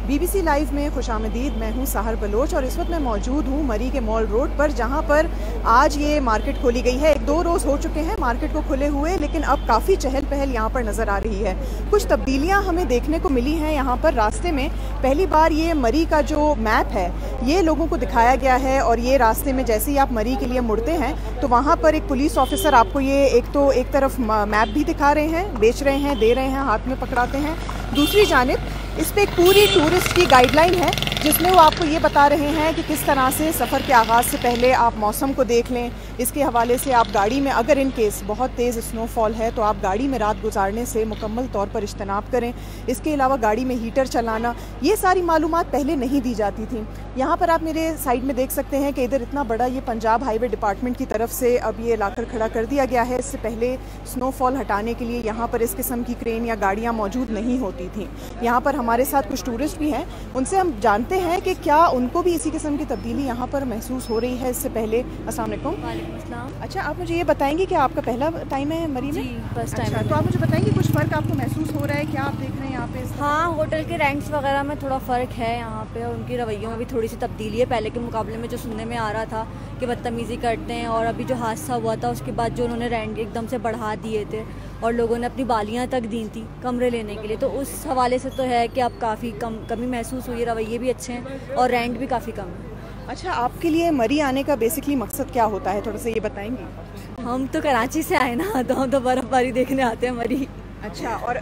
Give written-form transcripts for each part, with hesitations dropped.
BBC live میں خوش آمدید. میں ہوں ساحر بلوچ اور اس وقت میں موجود ہوں مری کے مال روڈ پر, جہاں پر آج یہ مارکیٹ کھولی گئی ہے. 1-2 روز ہو چکے ہیں مارکیٹ کو کھلے ہوئے, لیکن اب کافی چہل پہل یہاں پر نظر آ رہی ہے. کچھ تبدیلیاں ہمیں دیکھنے کو ملی ہیں یہاں پر. راستے میں پہلی بار یہ مری کا جو میپ ہے یہ لوگوں کو دکھایا گیا ہے, اور یہ راستے میں جیسے ہی آپ مری کے لیے مڑتے ہیں تو وہاں پر ایک پولیس آفیسر آپ کو یہ ایک طرف میپ بھی دکھا رہے ہیں, بیچ رہے ہیں, دے رہے ہیں, ہاتھ میں پکڑاتے ہیں. دوسری جانب اس پہ ایک پوری ٹورسٹ کی گائیڈ لائن ہے جس میں وہ آپ کو یہ بتا رہے ہیں کہ کس طرح سے سفر کے آغاز سے پہلے آپ موسم کو دیکھ لیں. اس کے حوالے سے آپ گاڑی میں اگر ان کیس بہت تیز سنو فال ہے تو آپ گاڑی میں رات گزارنے سے مکمل طور پر اجتناب کریں. اس کے علاوہ گاڑی میں ہیٹر چلانا, یہ ساری معلومات پہلے نہیں دی جاتی تھیں. یہاں پر آپ میرے سائڈ میں دیکھ سکتے ہیں کہ ادھر اتنا بڑا یہ پنجاب ہائی وے ڈپارٹمنٹ کی طرف سے اب یہ لا کر کھڑا کر دیا گیا ہے. اس سے پہلے سنو فال ہٹانے کے لیے یہاں پر اس قسم کی کرین یا گاڑیاں موجود نہیں ہوتی تھیں. یہاں پر ہمارے ساتھ کچھ ٹورسٹ بھی ہیں, ان سے ہم جانتے ہیں کہ کیا ان کو بھی اسی قسم کی تبدیلی یہاں پر محسوس ہو رہی ہے اس سے پہلے. السلام علیکم. وعلیکم السلام. اچھا, آپ مجھے یہ بتائیں گے کہ آپ کا پہلا ٹائم ہے مری میں؟ جی فرسٹ ٹائم. اچھا, تو آپ مجھے بتائیں گے کچھ فرق آپ کو محسوس ہو رہا ہے, کیا آپ دیکھ رہے ہیں یہاں پہ؟ ہاں, ہوٹل کے رینٹس وغیرہ میں تھوڑا فرق ہے یہاں پہ, اور ان کی رویوں میں بھی تھوڑی سی تبدیلی ہے. پہلے کے مقابلے میں جو سننے میں آ رہا تھا کہ بدتمیزی کرتے ہیں, اور ابھی جو حادثہ ہوا تھا اس کے بعد جو انہوں نے رینٹ ایک دم سے بڑھا دیے تھے اور لوگوں نے اپنی بالیاں تک دی تھیں کمرے لینے کے لیے, تو اس حوالے سے تو ہے کہ اب کافی کمی محسوس ہوئی ہے. رویے بھی اچھے ہیں اور رینٹ بھی کافی کم ہے. اچھا, آپ کے لیے مری آنے کا بیسکلی مقصد کیا ہوتا ہے, تھوڑا سا یہ بتائیں گے؟ ہم تو کراچی سے آئے نا, تو ہم تو برف باری دیکھنے آتے ہیں مری. اچھا, اور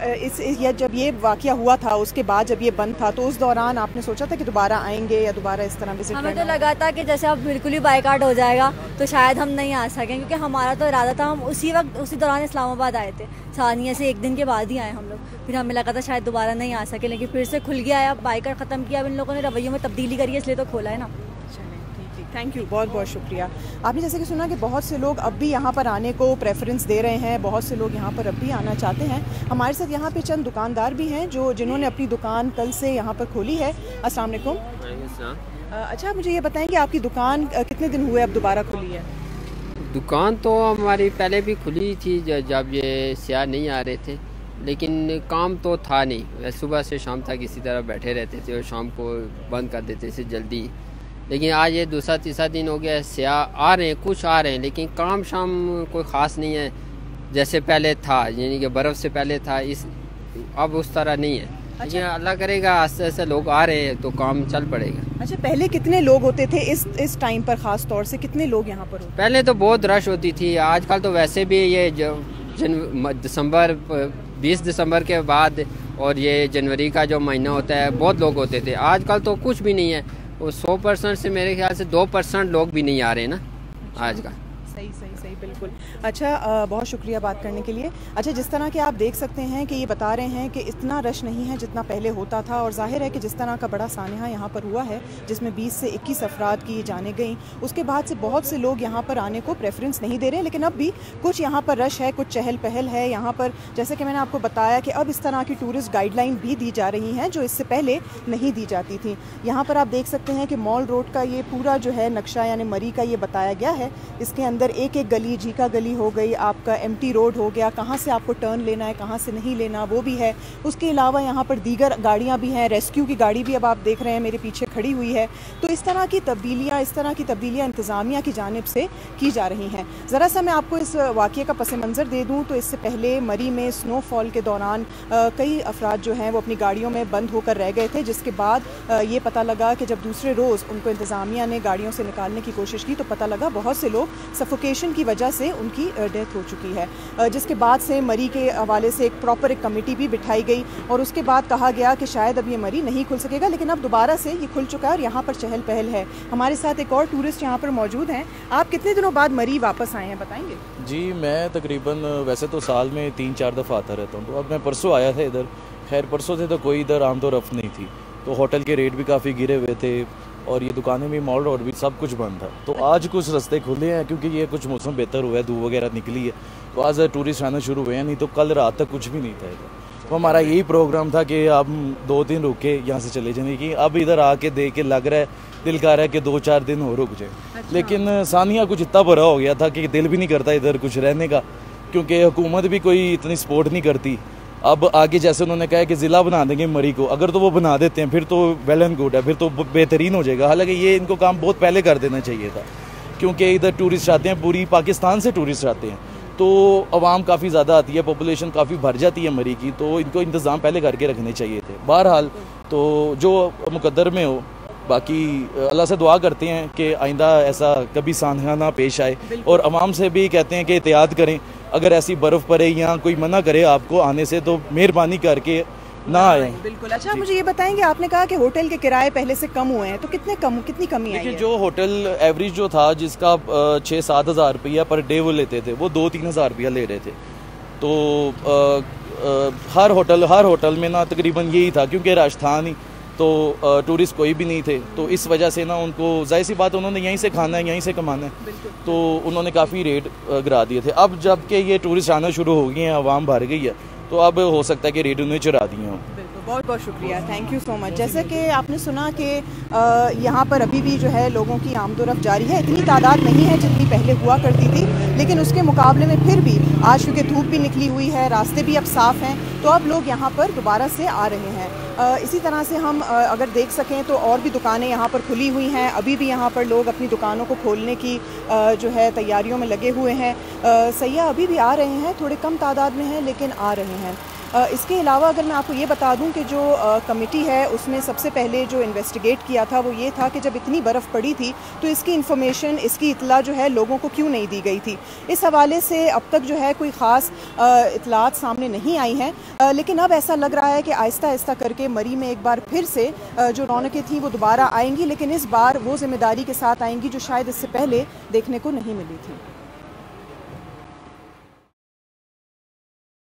جب یہ واقعہ ہوا تھا اس کے بعد جب یہ بند تھا تو اس دوران آپ نے سوچا تھا کہ دوبارہ آئیں گے یا دوبارہ اس طرح وزٹ؟ ہمیں تو لگا تھا کہ جیسے اب بالکل ہی بائیکاٹ ہو جائے گا تو شاید ہم نہیں آ سکیں, کیونکہ ہمارا تو ارادہ تھا, ہم اسی دوران اسلام آباد آئے تھے, ثانیہ سے 1 دن کے بعد ہی آئے ہم لوگ. پھر ہمیں لگا تھا شاید دوبارہ نہیں آ سکے, لیکن پھر سے کھل گیا ہے. اب بائیکاٹ ختم کیا, اب ان لوگوں نے رویوں میں تبدیلی کری ہے اس لیے تو کھولا ہے نا. تھینک یو, بہت بہت شکریہ. آپ نے جیسے کہ سنا کہ بہت سے لوگ اب بھی یہاں پر آنے کو پریفرنس دے رہے ہیں, بہت سے لوگ یہاں پر اب بھی آنا چاہتے ہیں. ہمارے ساتھ یہاں پہ چند دکاندار بھی ہیں جنہوں نے اپنی دکان کل سے یہاں پر کھولی ہے. السلام علیکم. اچھا, مجھے یہ بتائیں کہ آپ کی دکان کتنے دن ہوئے اب دوبارہ کھلی ہے؟ دکان تو ہماری پہلے بھی کھلی تھی جب یہ سیاح نہیں آ رہے تھے, لیکن کام تو تھا نہیں. صبح سے شام تک اسی طرح بیٹھے رہتے تھے اور شام کو بند کر دیتے تھے جلدی. لیکن آج یہ دوسرا تیسرا دن ہو گیا, سیاح آ رہے ہیں, کچھ آ رہے ہیں, لیکن کام شام کوئی خاص نہیں ہے جیسے پہلے تھا, یعنی کہ برف سے پہلے تھا, اب اس طرح نہیں ہے. لیکن اللہ کرے گا آہستہ آہستہ لوگ آ رہے ہیں تو کام چل پڑے گا. اچھا, پہلے کتنے لوگ ہوتے تھے اس ٹائم پر, خاص طور سے کتنے لوگ یہاں پر ہوتے؟ پہلے تو بہت رش ہوتی تھی. آج کل تو ویسے بھی یہ دسمبر 20 دسمبر کے بعد اور یہ جنوری کا جو مہینہ ہوتا ہے بہت لوگ ہوتے تھے. آج کل تو کچھ بھی نہیں ہے. 100% سے میرے خیال سے 2% لوگ بھی نہیں آ رہے نا آج کا. صحیح, بالکل. اچھا, بہت شکریہ بات کرنے کے لیے. اچھا, جس طرح کہ آپ دیکھ سکتے ہیں کہ یہ بتا رہے ہیں کہ اتنا رش نہیں ہے جتنا پہلے ہوتا تھا, اور ظاہر ہے کہ جس طرح کا بڑا سانحہ یہاں پر ہوا ہے جس میں 20 سے 21 افراد کی جانیں گئیں, اس کے بعد سے بہت سے لوگ یہاں پر آنے کو پریفرنس نہیں دے رہے. لیکن اب بھی کچھ یہاں پر رش ہے, کچھ چہل پہل ہے یہاں پر. جیسے کہ میں نے آپ کو بتایا کہ اب اس طرح کی ٹورسٹ گائیڈ لائن بھی دی جا رہی ہیں جو اس سے پہلے نہیں دی جاتی تھیں. یہاں پر آپ دیکھ سکتے ہیں کہ مال روڈ کا یہ پورا جو ہے نقشہ, یعنی مری کا, یہ بتایا گیا ہے. اس کے اندر ایک گلی, جھیکا گلی ہو گئی, آپ کا MT روڈ ہو گیا, کہاں سے آپ کو ٹرن لینا ہے کہاں سے نہیں لینا وہ بھی ہے. اس کے علاوہ یہاں پر دیگر گاڑیاں بھی ہیں, ریسکیو کی گاڑی بھی اب آپ دیکھ رہے ہیں میرے پیچھے کھڑی ہوئی ہے. تو اس طرح کی تبدیلیاں انتظامیہ کی جانب سے کی جا رہی ہیں. ذرا سا میں آپ کو اس واقعے کا پس منظر دے دوں تو اس سے پہلے مری میں سنو فال کے دوران کئی افراد جو ہیں وہ اپنی گاڑیوں میں بند ہو کر رہ گئے تھے, جس کے بعد یہ پتہ لگا کہ جب دوسرے روز ان کو انتظامیہ نے گاڑیوں سے نکالنے کی کوشش کی تو پتہ لگا بہت سے لوگ سفوکیشن کی وجہ سے ان کی ڈیتھ ہو چکی ہے. جس کے بعد سے مری کے حوالے سے ایک کمیٹی بھی بٹھائی گئی, اور اس کے بعد کہا گیا کہ شاید اب یہ مری نہیں کھل سکے گا, لیکن اب دوبارہ سے یہ کھل چکا ہے اور یہاں پر چہل پہل ہے. ہمارے ساتھ ایک اور ٹورسٹ یہاں پر موجود ہیں. آپ کتنے دنوں بعد مری واپس آئے ہیں, بتائیں گے؟ جی, میں تقریباً ویسے تو سال میں 3-4 دفعہ آتا رہتا ہوں, تو اب میں پرسوں آیا تھا ادھر. خیر پرسوں سے تو کوئی ادھر عام تو رفت نہیں تھی, تو ہوٹل کے ریٹ بھی کافی گرے ہوئے تھے اور یہ دکانیں بھی, مال روڈ بھی, سب کچھ بند تھا. تو آج کچھ رستے کھلے ہیں کیونکہ یہ کچھ موسم بہتر ہوا ہے, دھوپ وغیرہ نکلی ہے, تو آج ٹورسٹ آنا شروع ہوئے ہیں. نہیں تو کل رات تک کچھ بھی نہیں تھا ادھر. تو ہمارا یہی پروگرام تھا کہ اب 2 دن رک کے یہاں سے چلے جانے کی. اب ادھر آ کے دیکھ کے لگ رہا ہے, دل کہہ رہا ہے کہ 2-4 دن اور رک جائے. لیکن ثانیہ کچھ اتنا برا ہو گیا تھا کہ دل بھی نہیں کرتا ادھر کچھ رہنے کا, کیونکہ حکومت بھی کوئی اتنی سپورٹ نہیں کرتی. اب آگے جیسے انہوں نے کہا ہے کہ ضلع بنا دیں گے مری کو، اگر تو وہ بنا دیتے ہیں پھر تو ویل اینڈ گڈ ہے، پھر تو بہترین ہو جائے گا. حالانکہ یہ ان کو کام بہت پہلے کر دینا چاہیے تھا، کیونکہ ادھر ٹورسٹ آتے ہیں، پوری پاکستان سے ٹورسٹ آتے ہیں، تو عوام کافی زیادہ آتی ہے، پاپولیشن کافی بھر جاتی ہے مری کی، تو ان کو انتظام پہلے کر کے رکھنے چاہیے تھے. بہرحال تو جو مقدر میں ہو، باقی اللہ سے دعا کرتے ہیں کہ آئندہ ایسا کبھی سانحہ نہ پیش آئے، اور عوام سے بھی کہتے ہیں کہ احتیاط کریں. اگر ایسی برف پڑے یا کوئی منع کرے آپ کو آنے سے تو مہربانی کر کے نہ آئیں. بالکل. اچھا مجھے یہ بتائیں کہ آپ نے کہا کہ ہوٹل کے کرائے پہلے سے کم ہوئے ہیں، تو کتنی کمی آئی ہے؟ جو ہوٹل ایوریج جو تھا جس کا 6-7 ہزار روپیہ پر ڈے وہ لیتے تھے، وہ 2-3 ہزار روپیہ لے رہے تھے. تو ہر ہوٹل میں نا تقریباً یہی تھا، کیونکہ رش تھا نہیں تو ٹورسٹ کوئی بھی نہیں تھے، تو اس وجہ سے نا ان کو ظاہر سی بات انہوں نے یہیں سے کھانا ہے، یہیں سے کمانا ہے، تو انہوں نے کافی ریٹ گرا دیے تھے. اب جب کہ یہ ٹورسٹ آنا شروع ہو گئے ہیں، عوام بھر گئی ہے، تو اب ہو سکتا ہے کہ ریٹ انہیں چڑھا دیے ہوں. بہت بہت شکریہ، تھینک یو سو مچ. جیسے کہ آپ نے سنا کہ یہاں پر ابھی بھی جو ہے لوگوں کی آمد و رفت جاری ہے. اتنی تعداد نہیں ہے جتنی پہلے ہوا کرتی تھی، لیکن اس کے مقابلے میں پھر بھی آج چونکہ دھوپ بھی نکلی ہوئی ہے، راستے بھی اب صاف ہیں، تو اب لوگ یہاں پر دوبارہ سے آ رہے ہیں. اسی طرح سے ہم اگر دیکھ سکیں تو اور بھی دکانیں یہاں پر کھلی ہوئی ہیں. ابھی بھی یہاں پر لوگ اپنی دکانوں کو کھولنے کی جو ہے تیاریوں میں لگے ہوئے ہیں. سیاح ابھی بھی آ رہے ہیں، تھوڑے کم تعداد میں ہیں لیکن آ رہے ہیں. اس کے علاوہ اگر میں آپ کو یہ بتا دوں کہ جو کمیٹی ہے اس میں سب سے پہلے جو انویسٹیگیٹ کیا تھا وہ یہ تھا کہ جب اتنی برف پڑی تھی تو اس کی انفارمیشن، اس کی اطلاع جو ہے لوگوں کو کیوں نہیں دی گئی تھی. اس حوالے سے اب تک جو ہے کوئی خاص اطلاعات سامنے نہیں آئی ہیں، لیکن اب ایسا لگ رہا ہے کہ آہستہ آہستہ کر کے مری میں ایک بار پھر سے جو رونقیں تھیں وہ دوبارہ آئیں گی، لیکن اس بار وہ ذمہ داری کے ساتھ آئیں گی جو شاید اس سے پہلے دیکھنے کو نہیں ملی تھی.